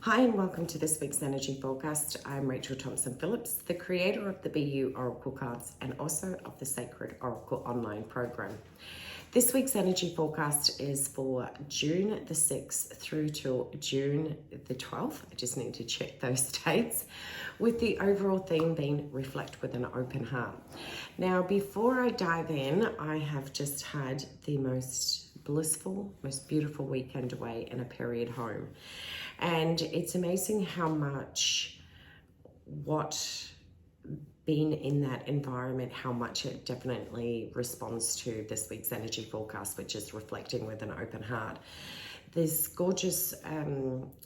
Hi and welcome to this week's energy forecast. I'm Rachel Thompson-Phillips, the creator of the BEYOU Oracle Cards and also of the Sacred Oracle online program. This week's energy forecast is for June the 6th through till June the 12th. I just need to check those dates, with the overall theme being reflect with an open heart. Now, before I dive in, I have just had the most blissful, most beautiful weekend away in a period home. And it's amazing how much being in that environment, how much it definitely responds to this week's energy forecast, which is reflecting with an open heart. This gorgeous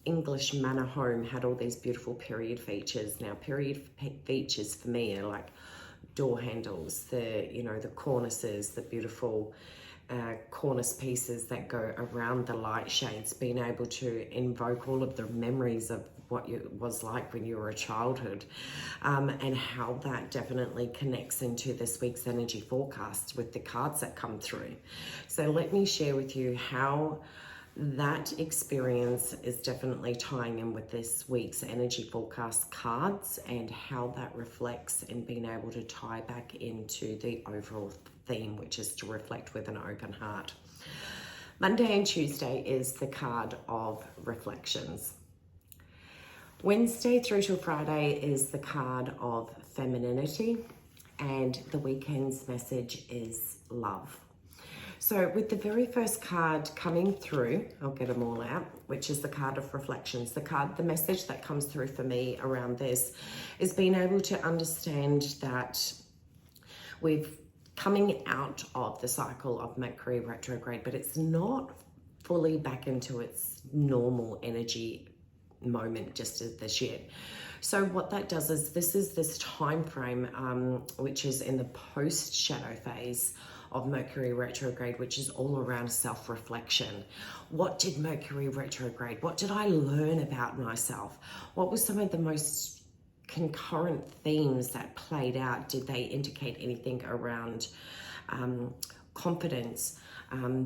English manor home had all these beautiful period features. Now, period features for me are like door handles, the cornices, the beautiful cornice pieces that go around the light shades, being able to invoke all of the memories of what it was like when you were a childhood, and how that definitely connects into this week's energy forecast with the cards that come through. So let me share with you how that experience is definitely tying in with this week's energy forecast cards and how that reflects and being able to tie back into the overall theme, which is to reflect with an open heart. Monday and Tuesday is the card of reflections. Wednesday through to Friday is the card of femininity, and the weekend's message is love. So with the very first card coming through, I'll get them all out, which is the card of reflections. The message that comes through for me around this is being able to understand that we've coming out of the cycle of Mercury retrograde, but it's not fully back into its normal energy moment just as this year. So what that does is this time frame, which is in the post-shadow phase of Mercury retrograde, which is all around self-reflection. What did Mercury retrograde? What did I learn about myself? What were some of the most concurrent themes that played out? Did they indicate anything around confidence,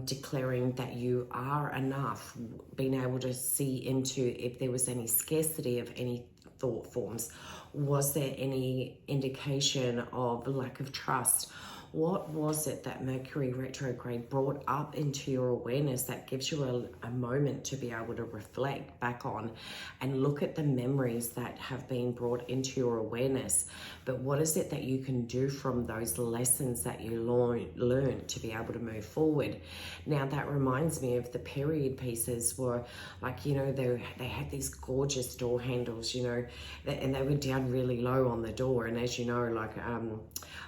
declaring that you are enough, being able to see into if there was any scarcity of any thought forms? Was there any indication of lack of trust? What was it that Mercury retrograde brought up into your awareness that gives you a moment to be able to reflect back on and look at the memories that have been brought into your awareness? But what is it that you can do from those lessons that you learned to be able to move forward? Now, that reminds me of the period pieces were like, they had these gorgeous door handles, and they were down really low on the door. And as you know,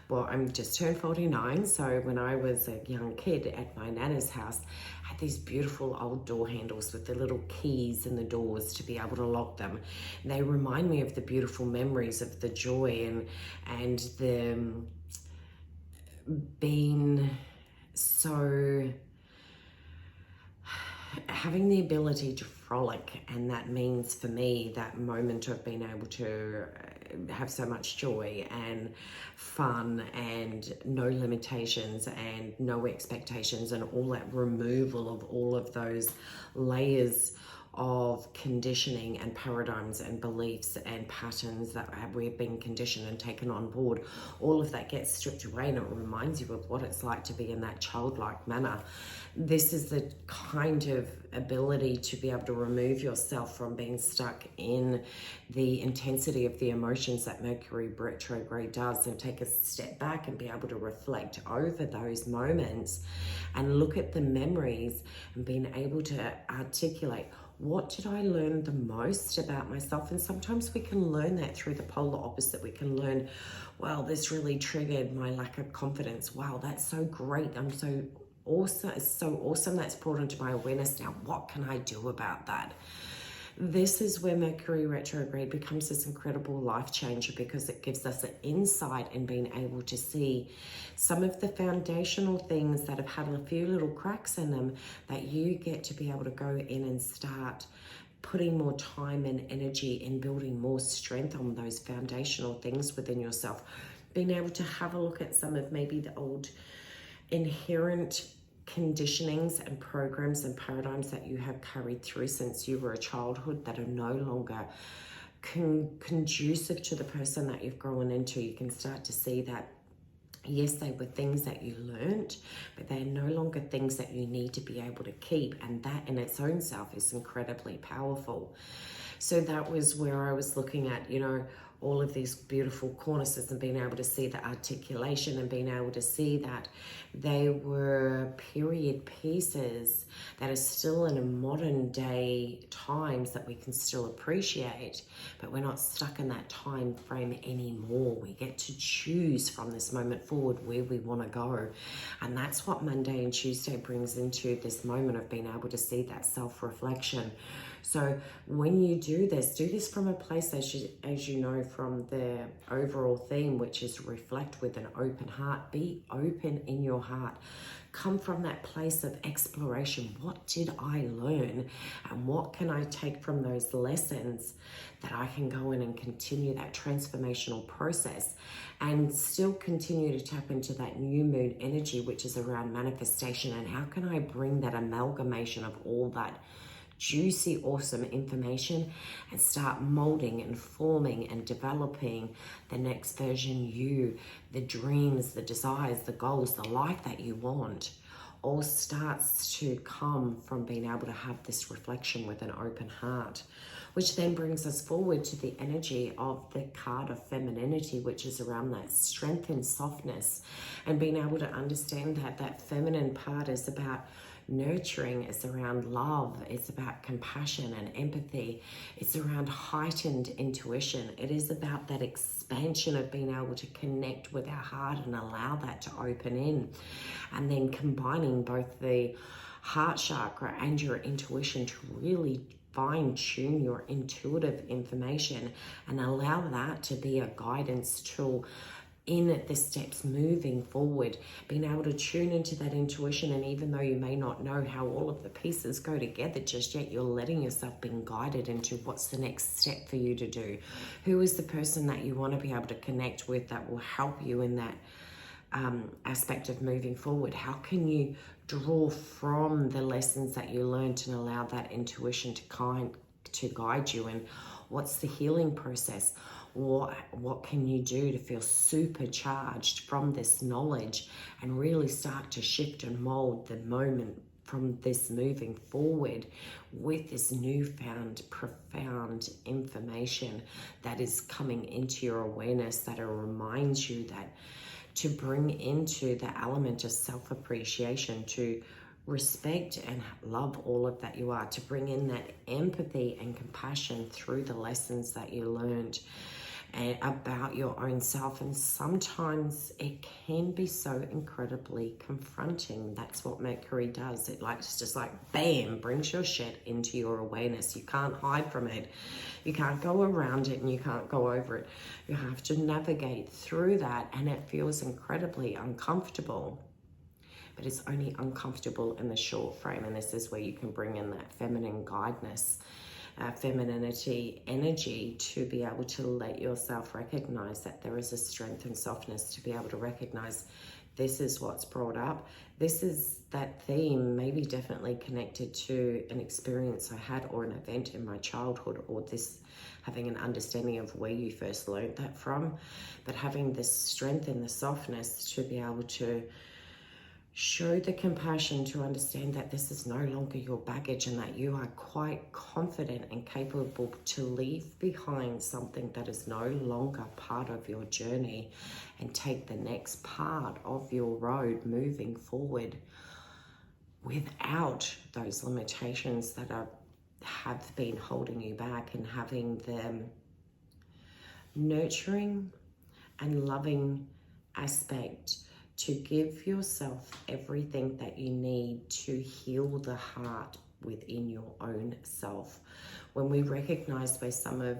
well, I'm just turned 49, so when I was a young kid at my nana's house, I had these beautiful old door handles with the little keys in the doors to be able to lock them. And they remind me of the beautiful memories of the joy and the being so, having the ability to frolic, and that means for me that moment of being able to have so much joy and fun and no limitations and no expectations, and all that removal of all of those layers of conditioning and paradigms and beliefs and patterns that we've been conditioned and taken on board. All of that gets stripped away, and it reminds you of what it's like to be in that childlike manner. This is the kind of ability to be able to remove yourself from being stuck in the intensity of the emotions that Mercury retrograde does, and take a step back and be able to reflect over those moments and look at the memories and being able to articulate, what did I learn the most about myself? And sometimes we can learn that through the polar opposite. We can learn, well, this really triggered my lack of confidence. Wow, that's so great. I'm so awesome. It's so awesome that's brought into my awareness. Now, what can I do about that? This is where Mercury retrograde becomes this incredible life changer, because it gives us an insight in being able to see some of the foundational things that have had a few little cracks in them, that you get to be able to go in and start putting more time and energy in building more strength on those foundational things within yourself. Being able to have a look at some of maybe the old inherent conditionings and programs and paradigms that you have carried through since you were a childhood that are no longer conducive to the person that you've grown into. You can start to see that, yes, they were things that you learned, but they're no longer things that you need to be able to keep. And that in its own self is incredibly powerful. So that was where I was looking at, you know, all of these beautiful cornices and being able to see the articulation and being able to see that they were period pieces that are still in a modern day times that we can still appreciate, but we're not stuck in that time frame anymore. We get to choose from this moment forward where we want to go. And that's what Monday and Tuesday brings into this moment of being able to see that self-reflection. So when you do this from a place, as you know, from the overall theme, which is reflect with an open heart. Be open in your heart. Come from that place of exploration. What did I learn? And what can I take from those lessons that I can go in and continue that transformational process and still continue to tap into that new moon energy, which is around manifestation? And how can I bring that amalgamation of all that juicy, awesome information and start molding and forming and developing the next version you, the dreams, the desires, the goals, the life that you want, all starts to come from being able to have this reflection with an open heart, which then brings us forward to the energy of the card of femininity, which is around that strength and softness, and being able to understand that that feminine part is about nurturing, it's around love, it's about compassion and empathy, it's around heightened intuition. It is about that expansion of being able to connect with our heart and allow that to open in, and then combining both the heart chakra and your intuition to really fine-tune your intuitive information and allow that to be a guidance tool in the steps moving forward, being able to tune into that intuition. And even though you may not know how all of the pieces go together just yet, you're letting yourself being guided into what's the next step for you to do. Who is the person that you want to be able to connect with that will help you in that aspect of moving forward? How can you draw from the lessons that you learned and allow that intuition to guide you? And what's the healing process? What can you do to feel supercharged from this knowledge and really start to shift and mold the moment from this moving forward with this newfound profound information that is coming into your awareness, that reminds you that to bring into the element of self-appreciation, to respect and love all of that you are, to bring in that empathy and compassion through the lessons that you learned about your own self. And sometimes it can be so incredibly confronting. That's what Mercury does. It just like bam, brings your shit into your awareness. You can't hide from it. You can't go around it and you can't go over it. You have to navigate through that, and it feels incredibly uncomfortable. But it's only uncomfortable in the short frame, and this is where you can bring in that feminine guidance, femininity energy, to be able to let yourself recognize that there is a strength and softness, to be able to recognize this is what's brought up. This is that theme, maybe definitely connected to an experience I had or an event in my childhood, or this having an understanding of where you first learned that from. But having this strength and the softness to be able to show the compassion to understand that this is no longer your baggage, and that you are quite confident and capable to leave behind something that is no longer part of your journey and take the next part of your road moving forward without those limitations that have been holding you back, and having them nurturing and loving aspect to give yourself everything that you need to heal the heart within your own self. When we recognize where some of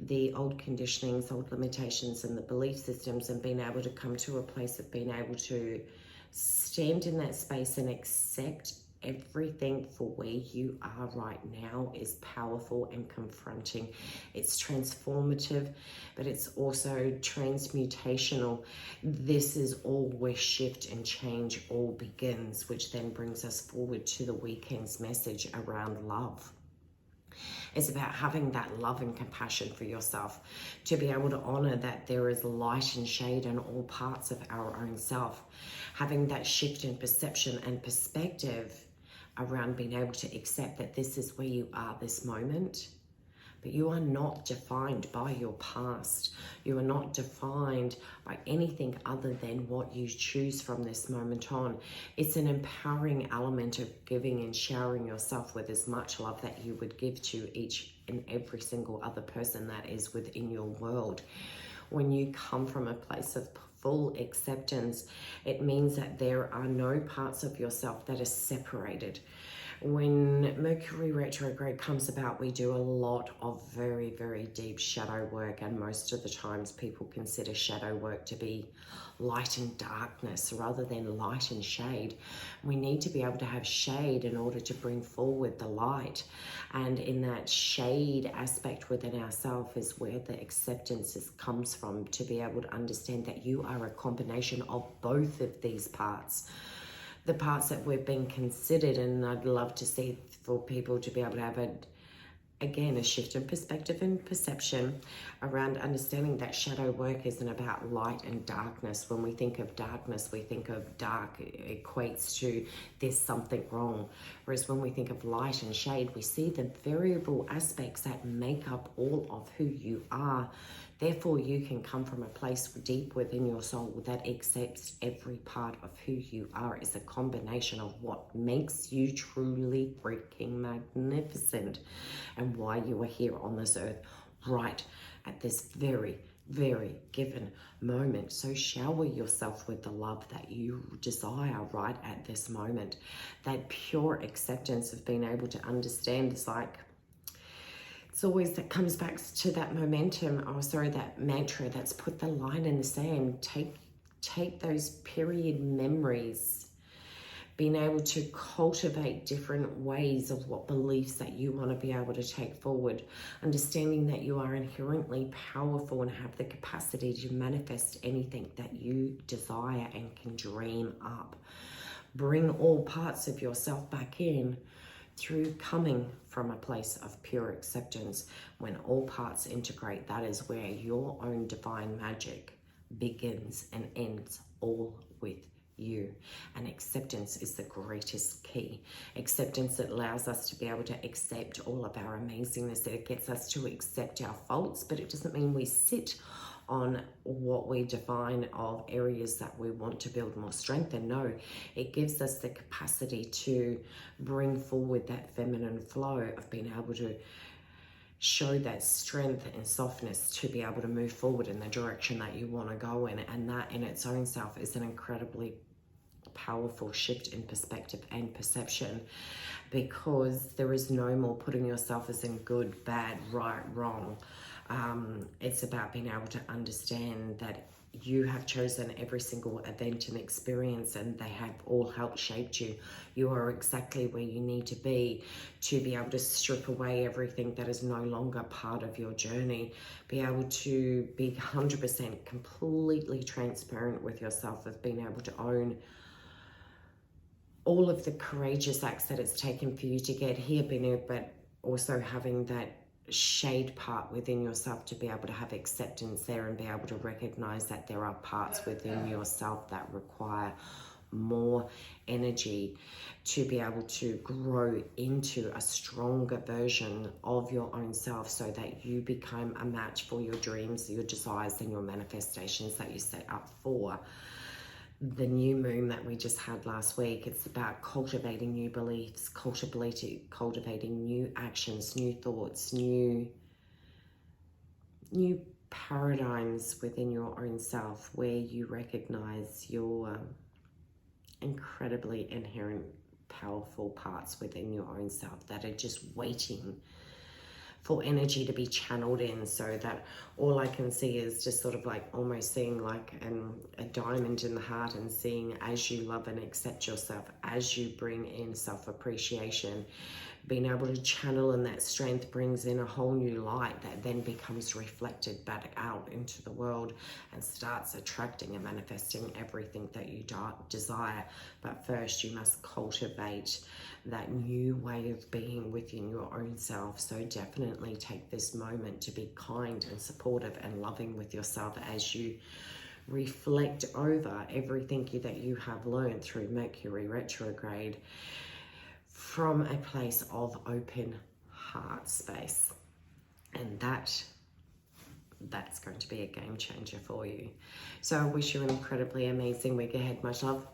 the old conditionings, old limitations and the belief systems, and being able to come to a place of being able to stand in that space and accept everything for where you are right now is powerful and confronting. It's transformative, but it's also transmutational. This is all where shift and change all begins, which then brings us forward to the weekend's message around love. It's about having that love and compassion for yourself, to be able to honor that there is light and shade in all parts of our own self. Having that shift in perception and perspective around being able to accept that this is where you are this moment. But you are not defined by your past. You are not defined by anything other than what you choose from this moment on. It's an empowering element of giving and showering yourself with as much love that you would give to each and every single other person that is within your world. When you come from a place of full acceptance, it means that there are no parts of yourself that are separated. When Mercury retrograde comes about, we do a lot of very, very deep shadow work, and most of the times people consider shadow work to be light and darkness rather than light and shade. We need to be able to have shade in order to bring forward the light, and in that shade aspect within ourselves is where the acceptance comes from, to be able to understand that you are a combination of both of these parts. The parts that we've been considered, and I'd love to see for people to be able to have a shift in perspective and perception around understanding that shadow work isn't about light and darkness. When we think of darkness, we think of dark equates to there's something wrong. Whereas when we think of light and shade, we see the variable aspects that make up all of who you are. Therefore, you can come from a place deep within your soul that accepts every part of who you are is a combination of what makes you truly freaking magnificent and why you are here on this earth right at this very, very given moment. So shower yourself with the love that you desire right at this moment. That pure acceptance of being able to understand is like, it's always that comes back to that momentum, that mantra that's put the line in the sand. Take those period memories, being able to cultivate different ways of what beliefs that you want to be able to take forward, understanding that you are inherently powerful and have the capacity to manifest anything that you desire and can dream up. Bring all parts of yourself back in through coming from a place of pure acceptance. When all parts integrate, that is where your own divine magic begins and ends, all with you. And acceptance is the greatest key. Acceptance that allows us to be able to accept all of our amazingness. It gets us to accept our faults, but it doesn't mean we sit on what we define of areas that we want to build more strength in. No, it gives us the capacity to bring forward that feminine flow of being able to show that strength and softness to be able to move forward in the direction that you want to go in. And that in its own self is an incredibly powerful shift in perspective and perception, because there is no more putting yourself as in good, bad, right, wrong. It's about being able to understand that you have chosen every single event and experience, and they have all helped shape you. You are exactly where you need to be able to strip away everything that is no longer part of your journey. Be able to be 100% completely transparent with yourself, of being able to own all of the courageous acts that it's taken for you to get here, but also having that shade part within yourself to be able to have acceptance there and be able to recognize that there are parts within yourself that require more energy to be able to grow into a stronger version of your own self, so that you become a match for your dreams, your desires, and your manifestations that you set up for the new moon that we just had last week. It's about cultivating new beliefs, cultivating new actions, new thoughts, new paradigms within your own self, where you recognize your incredibly inherent powerful parts within your own self that are just waiting for energy to be channeled in, so that all I can see is just sort of like almost seeing like a diamond in the heart, and seeing as you love and accept yourself, as you bring in self-appreciation, being able to channel in that strength brings in a whole new light that then becomes reflected back out into the world and starts attracting and manifesting everything that you desire. But first you must cultivate that new way of being within your own self. So definitely take this moment to be kind and supportive and loving with yourself as you reflect over everything that you have learned through Mercury retrograde, from a place of open heart space. And that's going to be a game changer for you. So I wish you an incredibly amazing week ahead, much love.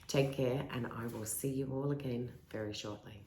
Take care, and I will see you all again very shortly.